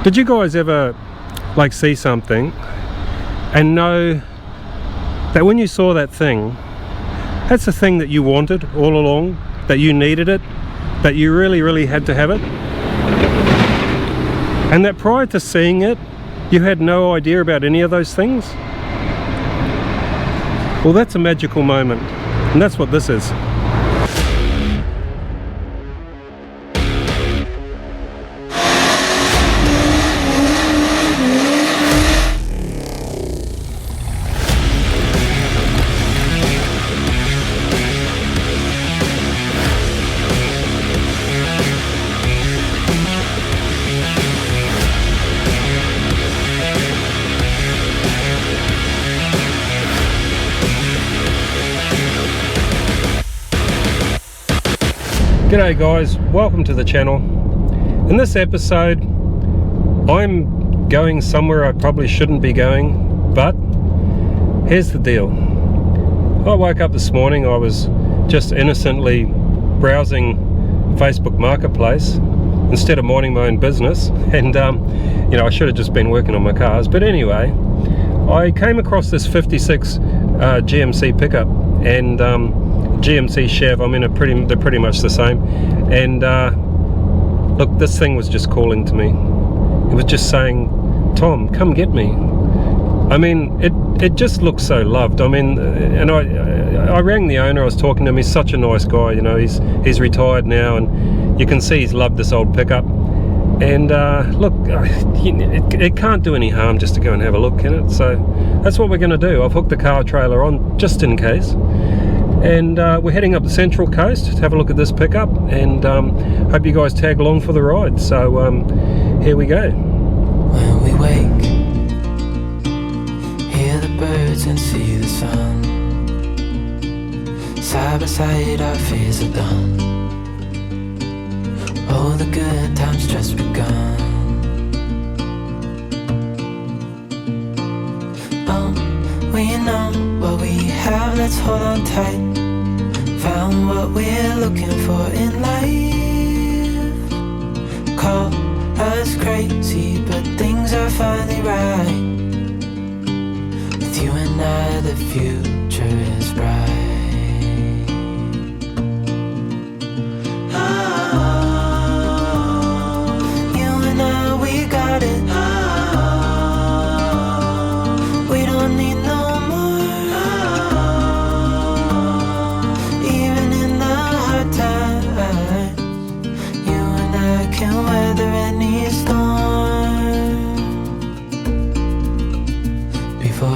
Did you guys ever like see something and know that when you saw that thing, that's the thing that you wanted all along, that you needed it, that you really had to have it, and that prior to seeing it you had no idea about any of those things? Well, that's a magical moment, and that's what this is. G'day guys, welcome to the channel. In this episode I'm going somewhere I probably shouldn't be going, but here's the deal. I woke up this morning, I was just innocently browsing Facebook Marketplace instead of minding my own business, and you know, I should have just been working on my cars. But anyway, I came across this 56 GMC Pickup and GMC Chev. I mean, they're pretty much the same, and look, this thing was just calling to me. It was just saying, Tom, come get me. I mean, it just looks so loved. I mean, and I rang the owner. I was talking to him. He's such a nice guy, you know. He's retired now, and you can see he's loved this old pickup. And look, it can't do any harm just to go and have a look in it, so that's what we're going to do. I've hooked the car trailer on just in case, and we're heading up the Central Coast to have a look at this pickup, and hope you guys tag along for the ride. So here we go. When we wake, hear the birds and see the sun. Side by side our fears are done. All the good times just begun. We know what we have, let's hold on tight. Found what we're looking for in life. Call us crazy, but things are finally right. With you and I, the future is bright.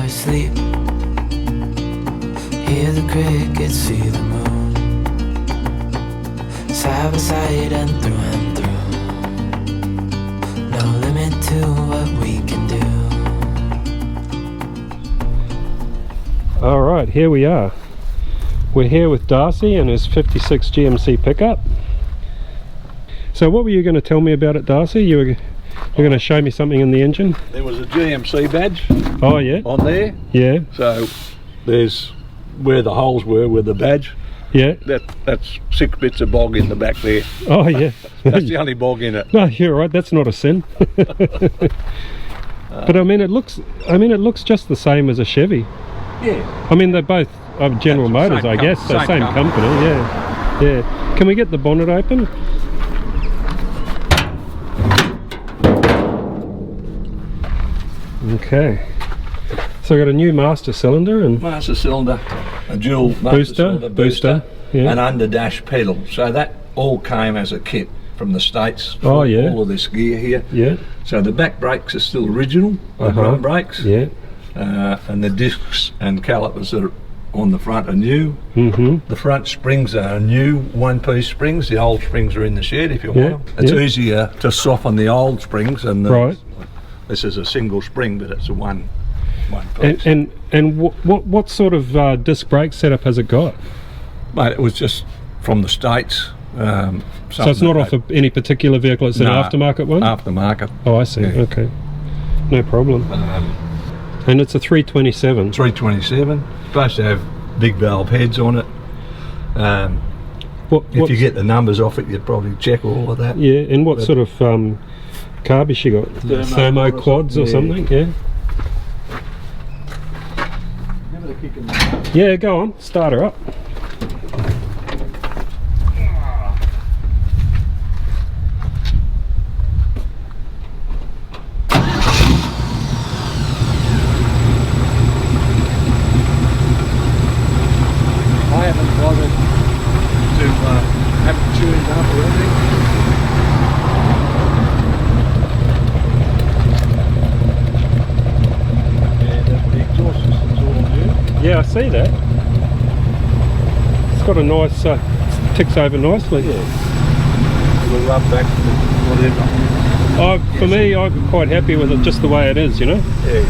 Sleep, hear the crickets, see the moon. Side by side and through. No limit to what we can do. Alright, here we are. We're here with Darcy and his 56 GMC Pickup. So what were you going to tell me about it, Darcy? You're going to show me something in the engine? There was a GMC badge. Oh yeah. On there. Yeah. So there's where the holes were with the badge. Yeah. That's 6 bits of bog in the back there. Oh yeah. That's the only bog in it. No, you're right. That's not a sin. But I mean, it looks just the same as a Chevy. Yeah. I mean, they're both General Motors, I guess. So same company. Yeah. Yeah. Can we get the bonnet open? Okay, so I got a new master cylinder and a dual booster, yeah. And under dash pedal. So that all came as a kit from the States. Oh yeah. All of this gear here. Yeah. So the back brakes are still original, the front brakes. Yeah. And the discs and calipers are on the front are new. The front springs are new one-piece springs. The old springs are in the shed if you want them. It's easier to soften the old springs, and this is a single spring, but it's a one piece. And what sort of disc brake setup has it got? Mate, it was just from the States. So it's not off of any particular vehicle, it's an aftermarket one? Aftermarket. Oh, I see, okay. No problem. And it's a 327? 327. Supposed to have big valve heads on it. If you get the numbers off it, you'd probably check all of that. Yeah, and what sort of carb has she got? Thermo quads or something? Yeah. Give it a kick in the butt. Yeah, go on. Start her up. I haven't bothered to have it tuned up or anything. Yeah, the exhaust system's all new. Yeah, I see that. It's got a nice, ticks over nicely. Yeah. We'll rub back to whatever. For me, I'm quite happy with it just the way it is, you know? Yeah.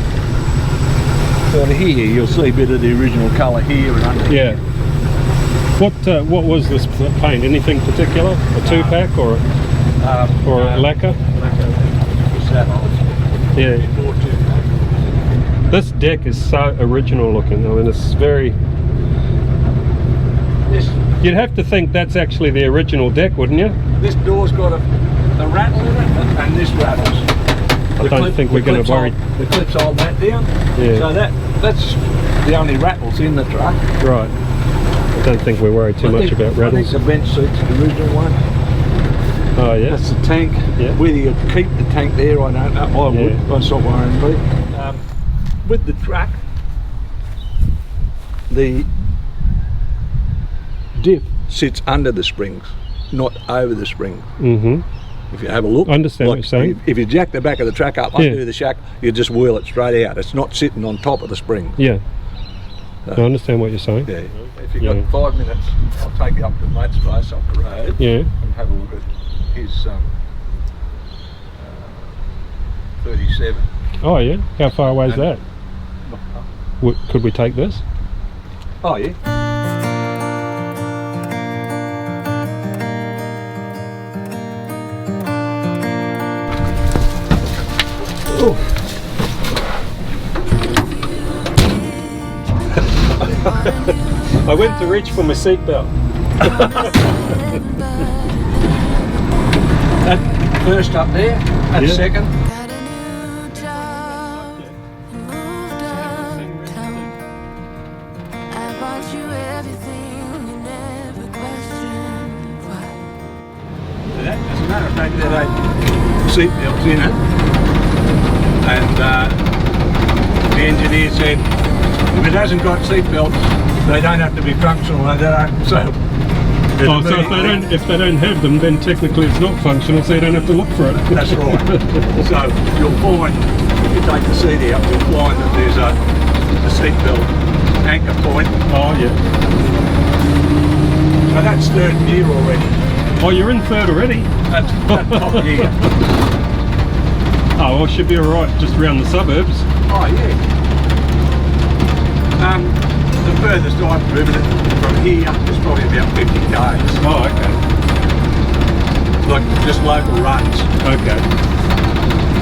So here you'll see a bit of the original colour here and under. Yeah. What was this paint? Anything particular? A 2-pack or a lacquer? Yeah. This deck is so original looking. I mean, it's very... You'd have to think that's actually the original deck, wouldn't you? This door's got a rattle in it, and this rattles. I don't think we're going to worry. The clips hold that down. Yeah. So that's the only rattles in the truck. Right. I don't think we worry too much about rattles. I think the bench seat's the original one. Oh yeah. That's the tank. Yeah. Whether you keep the tank there, I don't know. I would. Yeah. That's not worrying me. With the truck, the diff sits under the springs, not over the springs. Mm-hmm. If you have a look, I understand what you're saying. If you jack the back of the truck up under the shack, you just wheel it straight out. It's not sitting on top of the spring. Yeah. So, I understand what you're saying. Yeah. If you've got 5 minutes, I'll take you up to mate's place off the road. Yeah. And have a look at his 37. Oh yeah. How far away is that? Could we take this? Oh yeah. I went to reach for my seatbelt. That first up there, and Yeah. second. Got a new job and moved uptown. I bought you everything you never questioned why. As a matter of fact, there ain't seatbelts in it, and the engineer said if it hasn't got seatbelts, they don't have to be functional. They don't. So. Oh, so if they don't have them, then technically it's not functional, so you don't have to look for it. That's right. So you'll find, if you take the seat out, you'll find that there's a seatbelt anchor point. Oh yeah. So that's third gear already. Oh, you're in third already? That's top gear. Oh, well, should be alright just around the suburbs. Oh yeah. The furthest I've driven it from here is probably about 50 k's. Oh, okay. Like just local runs. Okay.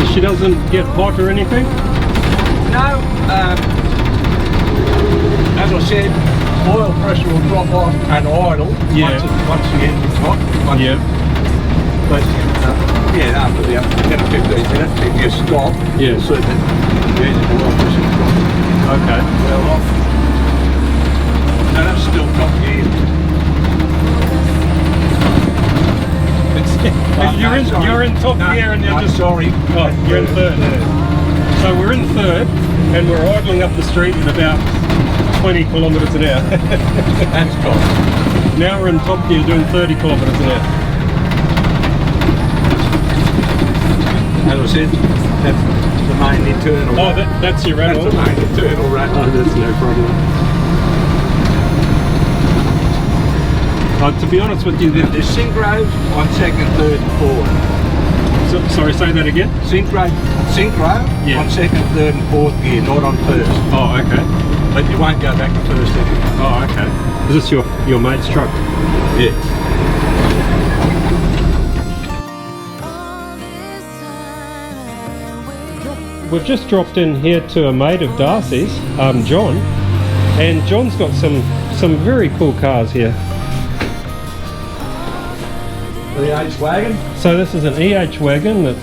So she doesn't get hot or anything? No, as I said, oil pressure will drop off and idle Yeah. once the engine's hot. Yeah. But yeah, after the 10 or 15 minutes, if you stop, Yeah. you'll see that the engine oil pressure drops Okay. well off. And that's still top gear. You're in top gear and you're just... Sorry. Oh, you're in third. So we're in third and we're idling up the street at about 20 kilometres an hour. That's top. Now we're in top gear doing 30 kilometres an hour. As I said, that's the main internal. Oh, that's your rattle? That's the main internal rattle. Oh, that's no problem. To be honest with you, The synchros on second, third and fourth. sorry, say that again? Synchro Yeah. on second, third and fourth gear, not on first. Oh, okay. But you won't go back to first anyway. Oh, okay. Is this your mate's truck? Yeah. All this time I waited. We've just dropped in here to a mate of Darcy's, John, and John's got some very cool cars here. The H wagon. So this is an EH wagon that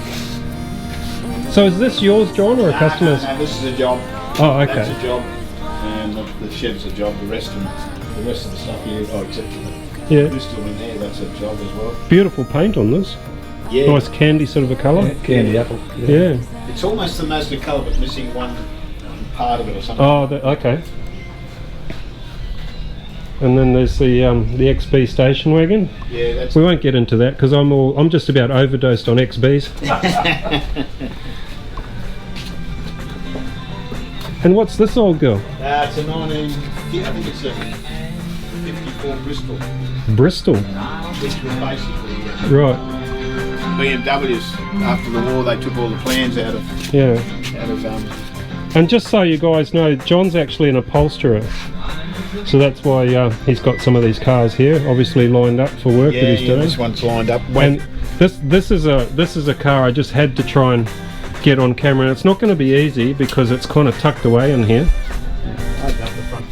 So is this yours, John, or a customer's? No, this is a job. Oh, okay. That's a job, and the shed's a job. The rest of the stuff here, except for the crystal in there, that's a job as well. Beautiful paint on this. Yeah. Nice candy sort of a colour. Yeah, candy apple. Yeah. It's almost the Mazda colour, but missing one part of it or something. Oh, okay. And then there's the XB station wagon. Yeah, that's. We won't get into that because I'm just about overdosed on XBs. And what's this old girl? It's a 1950. I think it's a 54 Bristol. Bristol. Which was basically Right. BMWs. After the war, they took all the plans out of. Yeah. And just so you guys know, John's actually an upholsterer. So that's why he's got some of these cars here, obviously lined up for work that he's doing. This one's lined up. And this is a car I just had to try and get on camera, and it's not going to be easy because it's kind of tucked away in here. Open up the front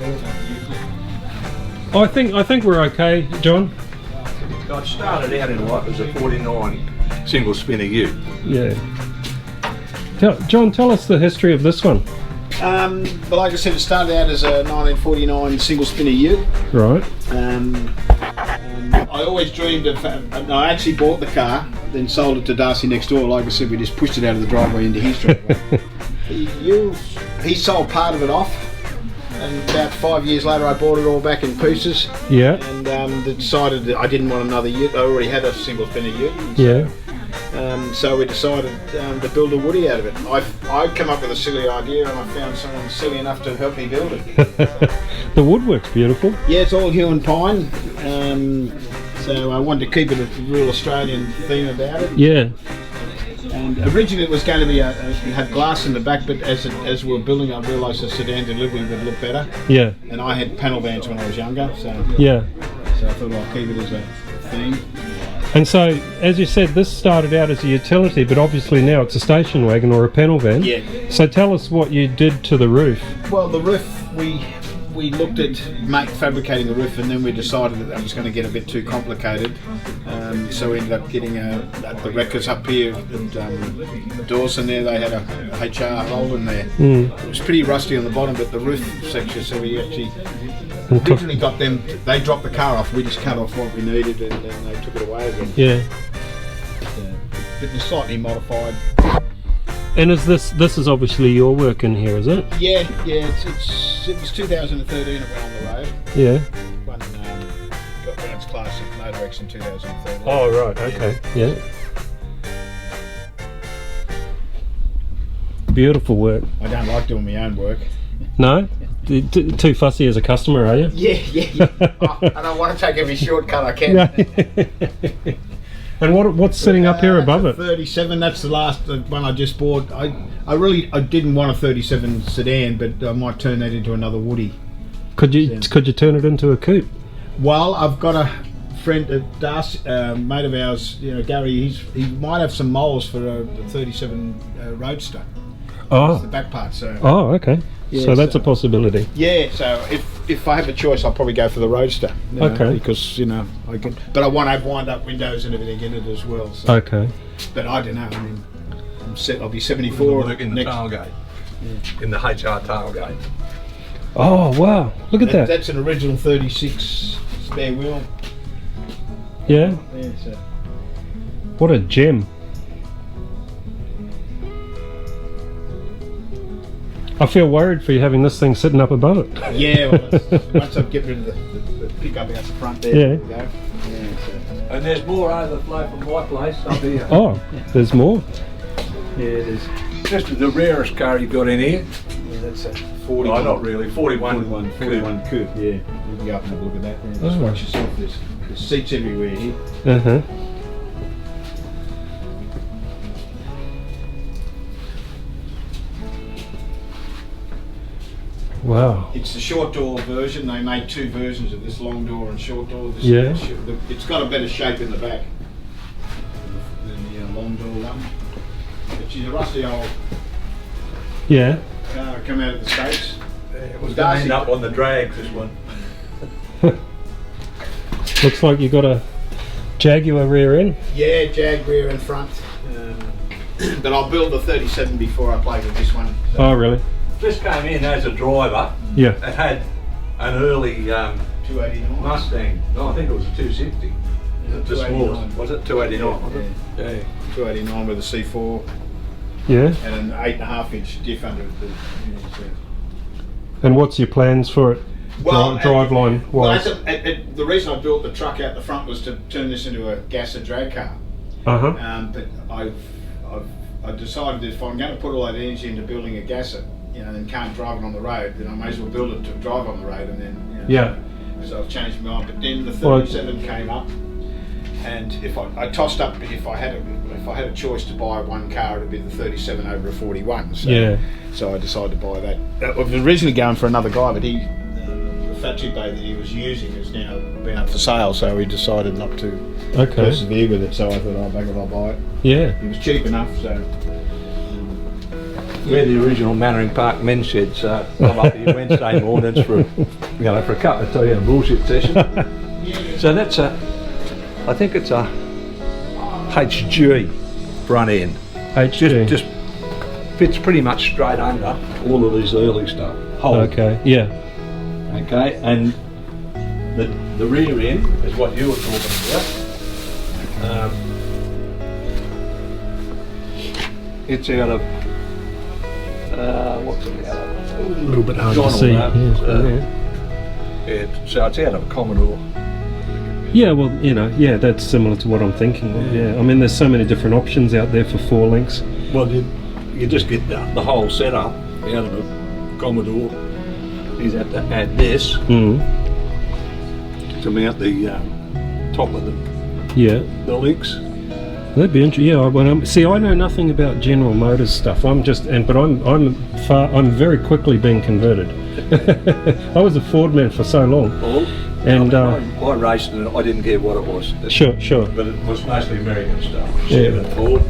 door. I think we're okay, John. I started out in life as a 49 single spinner ute. Yeah. John, tell us the history of this one. But like I said, it started out as a 1949 single spinner ute. Right. I always dreamed of. I actually bought the car, then sold it to Darcy next door. Like I said, we just pushed it out of the driveway into his driveway. He sold part of it off, and about 5 years later, I bought it all back in pieces. Yeah. And decided that I didn't want another ute. I already had a single spinner ute. Yeah. So we decided to build a woody out of it. I come up with a silly idea, and I found someone silly enough to help me build it. The woodwork's beautiful. Yeah, it's all hue and pine. So I wanted to keep it a real Australian theme about it. Yeah. And originally it was going to be it had glass in the back, but as we were building, I realised a sedan delivery would look better. Yeah. And I had panel vans when I was younger, so yeah. So I thought I'll keep it as a theme. And so, as you said, this started out as a utility, but obviously now it's a station wagon or a panel van. Yeah. So tell us what you did to the roof. Well, the roof, we looked at fabricating the roof, and then we decided that was going to get a bit too complicated. So we ended up getting the wreckers up here at Dawson there. They had a HR hole in there. It was pretty rusty on the bottom, but the roof section, so we actually originally got them. They dropped the car off. We just cut off what we needed, and then they took it away again. Yeah. But it's slightly modified. And is this is obviously your work in here, is it? Yeah. It was 2013 it went on the road. Yeah. Got its classic Motor X in 2013. Oh right, okay, yeah. Beautiful work. I don't like doing my own work. No? Too fussy as a customer, are you? Yeah. I don't want to take every shortcut I can. And what's sitting up here above it? 37. That's the last one I just bought. I didn't want a 37 sedan, but I might turn that into another Woody. Could you turn it into a coupe? Well, I've got a friend, Darcy, mate of ours, Gary. He might have some moles for a 37 Roadster. Oh. That's the back part. So. Oh, okay. Yeah, so that's a possibility. Yeah. So if I have a choice, I'll probably go for the Roadster. Okay. Because I can, but I want to have wind-up windows and everything in it as well. So. Okay. But I don't know. I mean, I'll be 74 in the tailgate. Yeah. In the HR tailgate. Oh wow! Look at that. That's an original 36 spare wheel. Yeah. Yeah. So. What a gem. I feel worried for you having this thing sitting up above it. Yeah, well, once I get rid of the pickup out the front there, yeah. There we go. Yeah, so. And there's more overflow from my place up here. Oh, there's more? Yeah, it is. Just the rarest car you've got in here. Yeah, that's a 41. No, not really. 41 coupe, yeah. You can go up and have a look at that. Yeah, just watch yourself. There's seats everywhere here. Uh-huh. Wow. It's the short door version. They made two versions of this, long door and short door. Yeah. It's got a better shape in the back than the long door one. But she's a rusty old Yeah. car come out of the States. It was going to end up on the drags, this one. Looks like you got a Jaguar rear end. Yeah, Jag rear and front. but I'll build the 37 before I play with this one. So. Oh, really? This came in as a driver. Yeah. It had an early 289. Mustang. No, I think it was a 260. The smallest. Was it 289? Was it? Yeah. 289 with a C4 Yeah. and an 8.5 inch diff under it. And what's your plans for it? Driveline wise? The reason I built the truck out the front was to turn this into a gas and drag car. But I decided that if I'm going to put all that energy into building a gasser, and can't drive it on the road, then I may as well build it to drive on the road, and then So I've changed my mind. But then the 37 came up, and if I tossed up, if I had a choice to buy one car, it'd be the 37 over a 41. So I decided to buy that. I was originally going for another guy, but the fat tube bay that he was using has now been up for sale, so he decided not to persevere with it. So I thought, I'll buy it. Yeah. It was cheap enough, so. We're the original Mannering Park men's shed, so I'm up here Wednesday mornings for a cup of tea and a bullshit session. So that's I think it's a HG front end. HG. Just fits pretty much straight under all of these early stuff. Okay, yeah. Okay, and the rear end is what you were talking about. It's out of what's it out of? A little bit hard John to see. yeah, so it's out of a Commodore. Yeah, well, that's similar to what I'm thinking of. Yeah, I mean, there's so many different options out there for 4 links. Well, you just get the whole setup out of a Commodore. You have to add this to mount the top of the links. That'd be interesting. Yeah, I know nothing about General Motors stuff. I'm very quickly being converted. I was a Ford man for so long. And I raced and I didn't care what it was. Sure. But it was mostly American stuff. Chevy and Ford.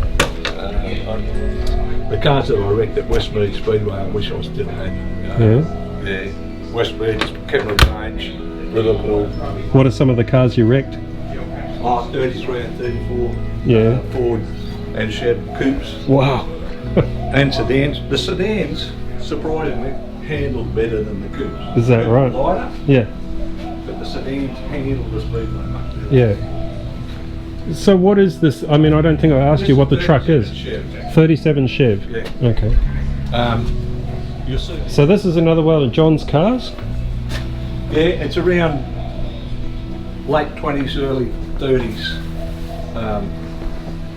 The cars that I wrecked at Westmead Speedway, I wish I still had. Westmead, Kemmel Range, Liverpool. What are some of the cars you wrecked? 33 and 34. Ford and Chevy coupes. Wow. And sedans. The sedans, surprisingly, handled better than the coupes. Is that right? Lighter, yeah. but the sedans handled the speedway much better. Yeah. So what is this? I mean, I don't think I asked you what the truck is. 37 Chev. Yeah. Okay. You'll see. So this is another one of John's cars? Yeah, it's around late 20s, early 30s.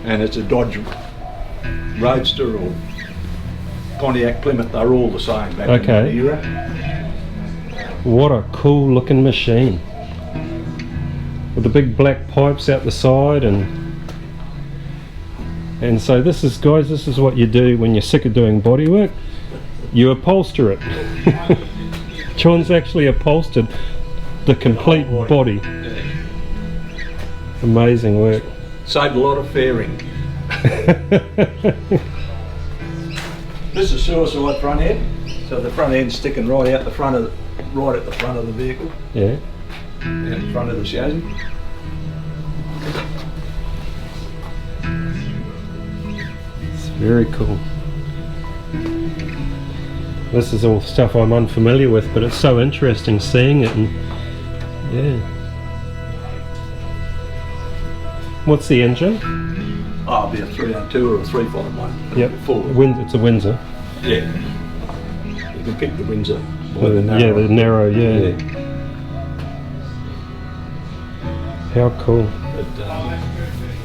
And it's a Dodge Roadster or Pontiac Plymouth. They're all the same back in that era. What a cool looking machine. With the big black pipes out the side, and so this is, guys, this is what you do when you're sick of doing bodywork. You upholster it. John's actually upholstered the complete body. Amazing work. Saved a lot of fairing. This is suicide front end, so the front end's sticking right out the front of right at the front of the vehicle. Yeah. In front of the chassis. It's very cool. This is all stuff I'm unfamiliar with, but it's so interesting seeing it, and yeah. What's the engine? Oh, it'll be a 302 or a 351. Yep. It's a Windsor. Yeah. You can pick the Windsor by the narrow. Yeah, the narrow, yeah. How cool. But,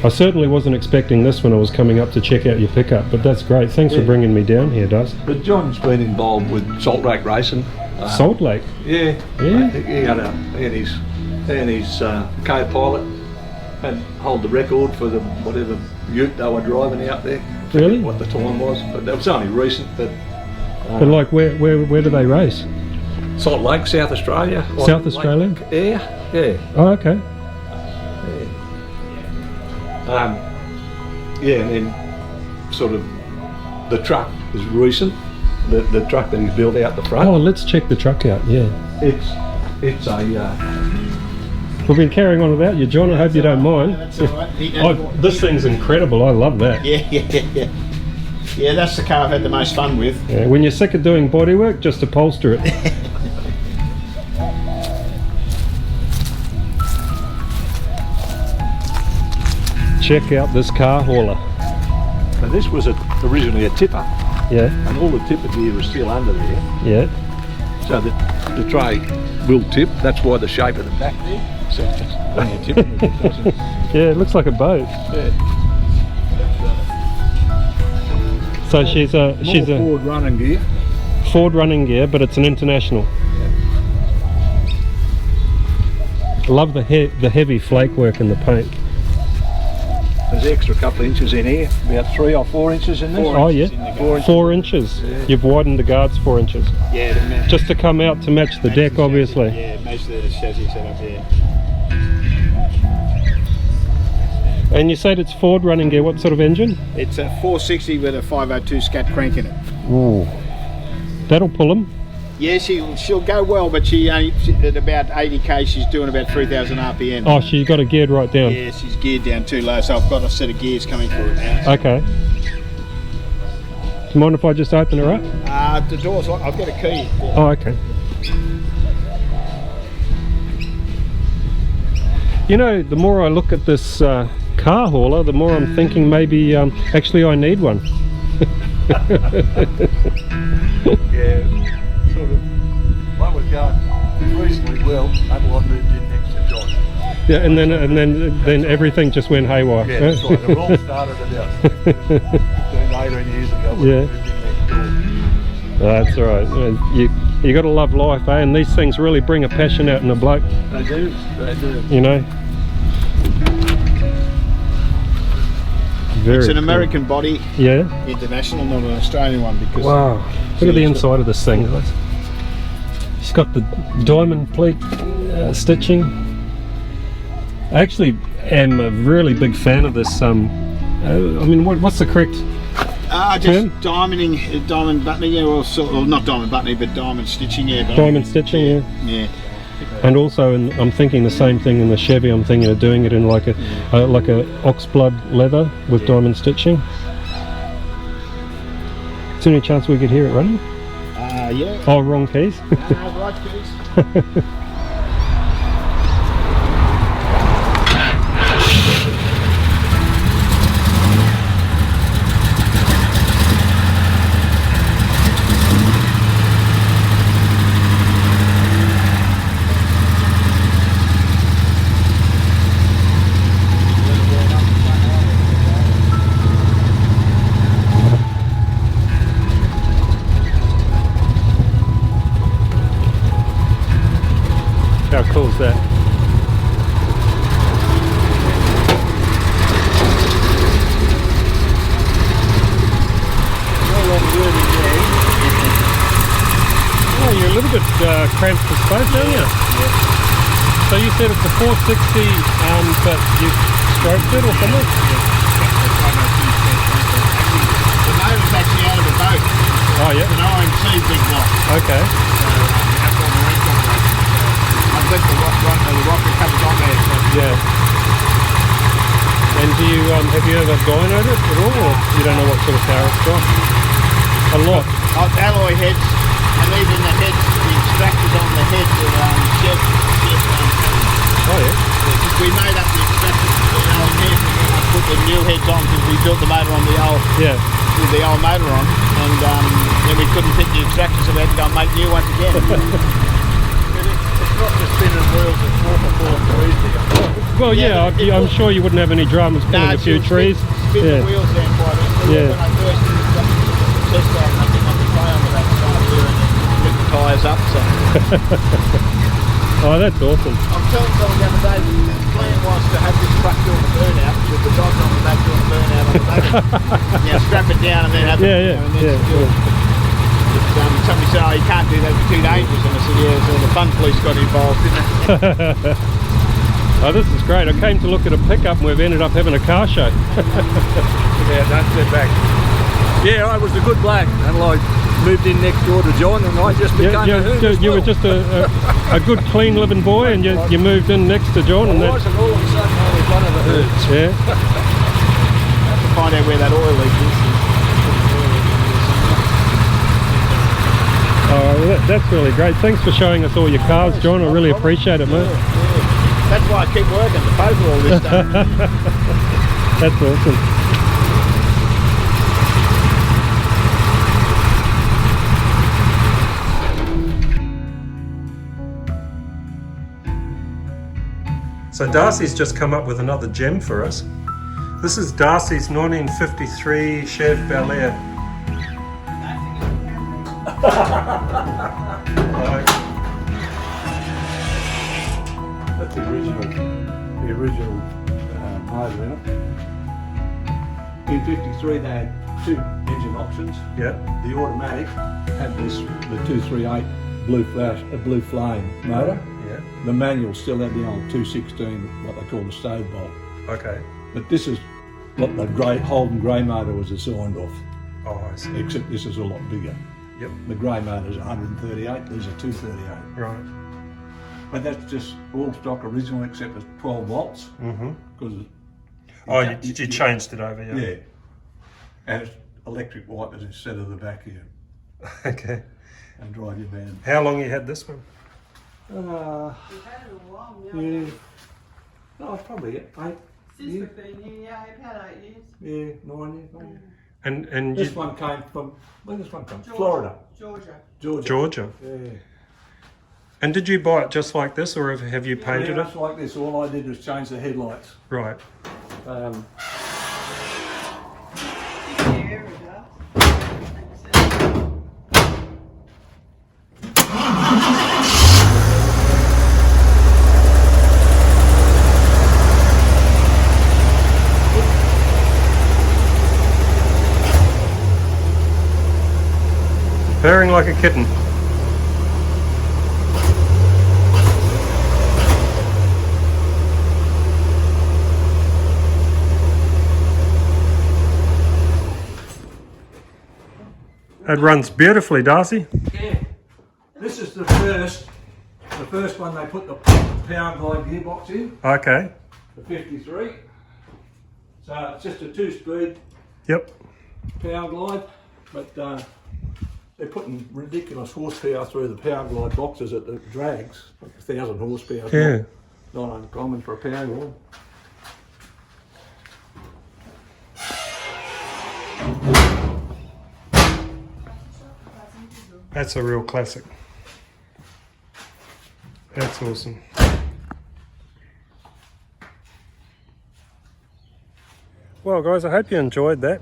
I certainly wasn't expecting this when I was coming up to check out your pickup, but that's great. Thanks for bringing me down here, Daz. But John's been involved with Salt Lake Racing. Salt Lake? Yeah. Yeah? He had his co-pilot and hold the record for the whatever ute they were driving out there. Really? What the time was, but that was only recent. But like where do they race? Salt Lake, South Australia. South Australia? Yeah. Oh, okay. And then sort of the truck is recent. The truck that he's built out the front. Oh, let's check the truck out. Yeah. It's a. We've been carrying on without you, John. I hope you don't mind. That's all right. This thing's incredible. I love that. Yeah. Yeah, that's the car I've had the most fun with. Yeah, when you're sick of doing bodywork, just upholster it. Check out this car hauler. So this was originally a tipper, Yeah, and all the tipper gear was still under there. yeah. So the tray will tip. That's why the shape of the back there. So it's just when you tip it, it doesn't. Yeah, it looks like a boat. Yeah. So she's a Ford running gear. Ford running gear, but it's an international. I love the heavy flake work in the paint. There's an extra couple of inches in here, about 3 or 4 inches in this. Oh yeah, in the guard. 4 inches. Yeah. You've widened the guards 4 inches, Yeah, to match, just to come out to match the match deck, chassis. obviously. Yeah, match the chassis setup there. And you said it's Ford running gear. What sort of engine? It's a 460 with a 502 scat crank in it. Ooh, that'll pull them. Yeah, she'll go well, but she at about 80k, she's doing about 3,000 RPM. Oh, she got it geared right down. Yeah, she's geared down too low, so I've got a set of gears coming through it now. Okay. Do you mind if I just open her up? The door's locked. I've got a key. Yeah. Oh, okay. You know, the more I look at this car hauler, the more I'm thinking maybe actually I need one. Yeah, sort of. One was going reasonably well. Another one moved in next to John. Yeah, and then everything just went haywire. Yeah, that's right. It all started about 18 years ago. When Yeah. we moved in next door. That's all right. You got to love life, eh? And these things really bring a passion out in a bloke. They do. They do. You know. Very It's an cool. American body, Yeah. international, not an Australian one. Because Wow. Look at the inside of this thing, guys. It's got the diamond pleat stitching. I actually am a really big fan of this. I mean, what's the correct? just Tim? diamond buttoning, yeah, or sort of, not diamond buttoning, but diamond stitching, yeah. Diamond stitching, yeah. Yeah. And also, I'm thinking the same thing in the Chevy. I'm thinking of doing it in like a oxblood leather with diamond stitching. Is there any chance we could hear it running? Yeah. Oh, wrong keys. Right, please. How cool is that? Oh, you're a little bit cramped for space, aren't you? So you said it's a 460, but you've stroked it or something? The motor's actually out of the boat. Oh, yeah. It's an RMC big block. Okay. That's all the rest of it. I've got the rocket covers on there. So Yeah. And do you have you ever dynoed it at all, or you don't know what sort of power it's got? A lot. alloy heads, and even the heads, the extractors on the heads are Chevy. Oh yeah. We made up the extractors for the old heads, and then I put the new heads on because we built the motor on the old. Yeah. With the old motor on, and then we couldn't fit the extractors, so we had to go and make new ones again. It's not the spinning wheels that walk trees there. Well, yeah, I'm sure you wouldn't have any dramas pulling a few trees. Spin Yeah. the wheels down quite easily. Yeah. When I first did the test drive, I think I could play on with that start here and then lift the tyres up. So Oh, that's awesome. I'm telling someone the other day, the plan was to have this truck doing the burnout with the dog on the back doing the burnout on the back. Yeah, strap it down and then have Yeah, and then yeah, do it. Somebody said, oh, you can't do that, it's too dangerous. And I said, yeah, so the fun police got involved, didn't they? Oh, this is great. I came to look at a pickup and we've ended up having a car show. Yeah, don't sit back. Yeah, I was a good black, and I moved in next door to John, and I just became a hoot as you well. were just a good, clean living boy, and you moved in next to John. And I was, and all of a sudden I was one of the hoods. yeah. Have to find out where that oil leak is. That's really great. Thanks for showing us all your cars, John. I really appreciate it, mate. That's why I keep working to pay for all this stuff. That's awesome. So Darcy's just come up with another gem for us. This is Darcy's 1953 Chev Bel Air. That's the original motor in it. In '53 they had two engine options. Yeah. The automatic had the 238 blue flame motor. Yeah. The manual still had the old 216, what they call the stove bolt. Okay. But this is what the Holden grey motor was assigned off, Oh, I see. except this is a lot bigger. Yep. The grey motor is 138, these are 238. Right. But that's just all stock original except it's 12 volts. Mm-hmm. Because Oh, you changed it over, yeah? yeah. And it's electric wipers instead of the vacuum Okay. and drive your van. How long you had this one? You've had it a while, Yeah. No, it's probably 8. Since Yeah. we've been here, yeah, we've had 8 years. Yeah, 9 years maybe. And This you, one came from, where this one come? Georgia. Florida. Georgia. Georgia. Yeah. And did you buy it just like this, or have you painted Yeah, it? it's like this. All I did was change the headlights. Right. Um, Yeah, it does. Purring like a kitten. It runs beautifully, Darcy. yeah. This is the first one they put the pound glide gearbox in, Okay. the 53. So it's just a 2-speed Yep. power glide, but they're putting ridiculous horsepower through the power glide boxes at the drags, like 1,000 horsepower. Yeah. Not uncommon for a power glide. That's a real classic. That's awesome. Well, guys, I hope you enjoyed that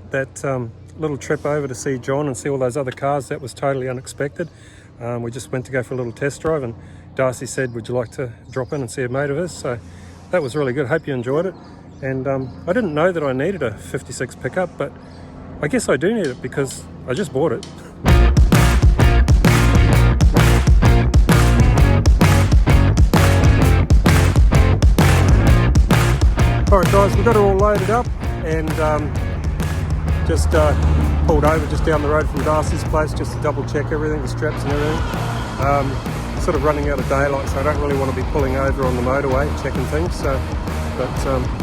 little trip over to see John and see all those other cars. That was totally unexpected. We just went to go for a little test drive, and Darcy said, would you like to drop in and see a mate of his? So that was really good. Hope you enjoyed it. And I didn't know that I needed a 56 pickup, but I guess I do need it because I just bought it. Alright guys, we've got it all loaded up and just pulled over just down the road from Darcy's place just to double check everything, the straps and everything. Sort of running out of daylight, so I don't really want to be pulling over on the motorway checking things, so, but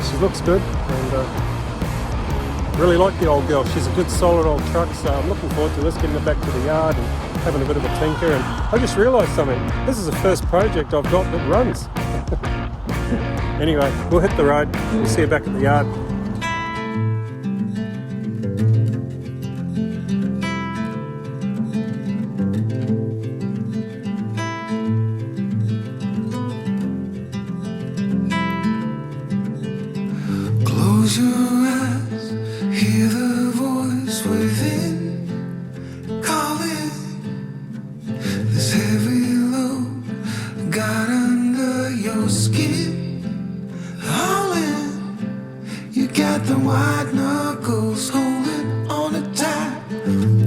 she looks good and really like the old girl. She's a good solid old truck, so I'm looking forward to this, getting her back to the yard and having a bit of a tinker. And I just realised something, this is the first project I've got that runs. Anyway, we'll hit the road. We'll see you back at the yard. Close your eyes, hear the voice within calling. This heavy load got under your skin. You got the white knuckles holding on it tight,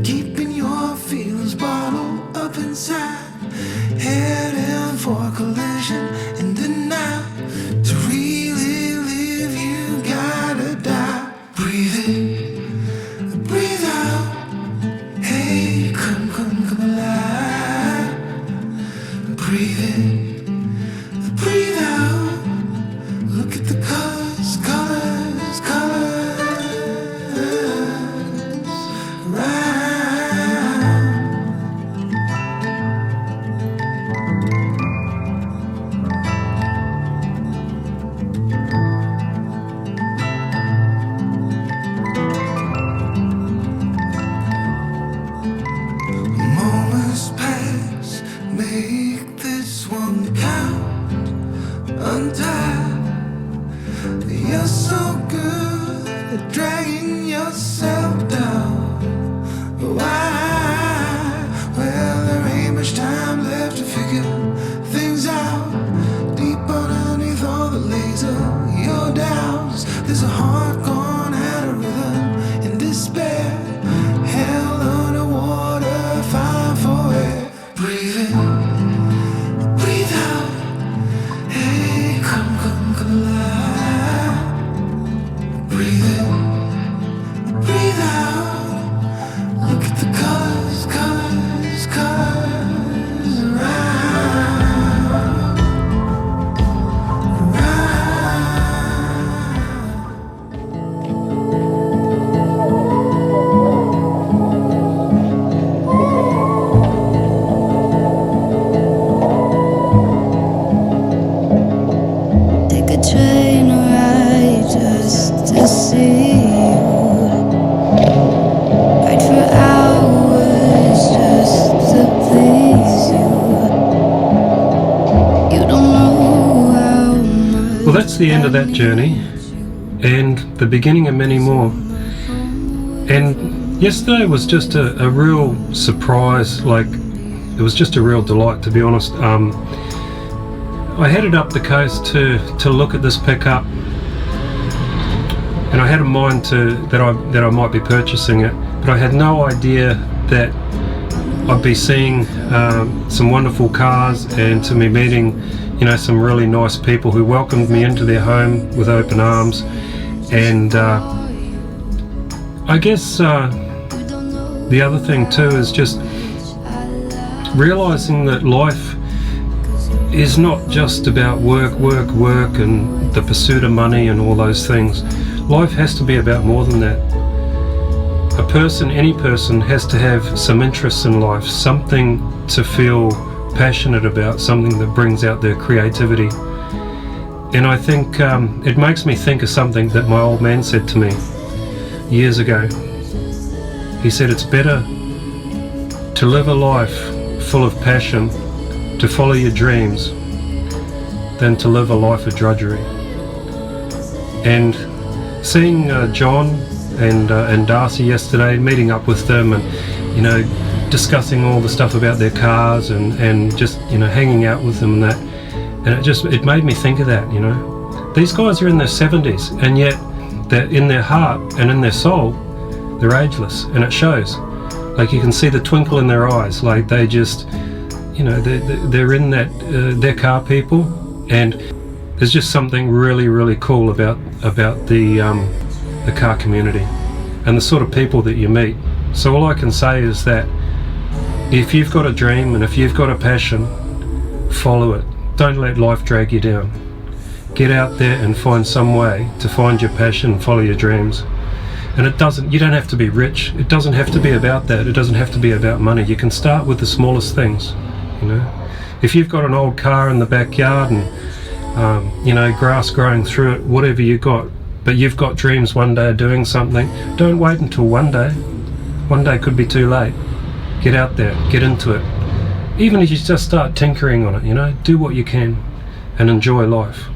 keeping your feelings bottled up inside. Heading for a collision in the night. To really live, you gotta die. Breathe in, breathe out. Hey, come alive. Breathe in, breathe out. Look at the colors, colors, colors around. the end of that journey and the beginning of many more. And yesterday was just a real surprise. Like, it was just a real delight, to be honest. I headed up the coast to look at this pickup, and I had in mind that I might be purchasing it, but I had no idea that I'd be seeing some wonderful cars and to be meeting, you know, some really nice people who welcomed me into their home with open arms. And I guess the other thing too is just realizing that life is not just about work and the pursuit of money and all those things. Life has to be about more than that. Any person has to have some interests in life, something to feel passionate about, something that brings out their creativity. And I think it makes me think of something that my old man said to me years ago. He said, it's better to live a life full of passion, to follow your dreams, than to live a life of drudgery. And seeing John and Darcy yesterday, meeting up with them and, you know, discussing all the stuff about their cars and just, you know, hanging out with them and that, and it made me think of that, you know. These guys are in their 70s, and yet they're in their heart and in their soul, they're ageless, and it shows. Like, you can see the twinkle in their eyes, like they just, you know, they're in that, they're car people, and there's just something really, really cool about the car community and the sort of people that you meet. So all I can say is that if you've got a dream and if you've got a passion, follow it. Don't let life drag you down. Get out there and find some way to find your passion and follow your dreams. And you don't have to be rich. It doesn't have to be about that. It doesn't have to be about money. You can start with the smallest things, you know. If you've got an old car in the backyard and you know, grass growing through it, whatever you got, but you've got dreams one day of doing something, don't wait until one day. One day could be too late. Get out there, get into it. Even if you just start tinkering on it, you know, do what you can and enjoy life.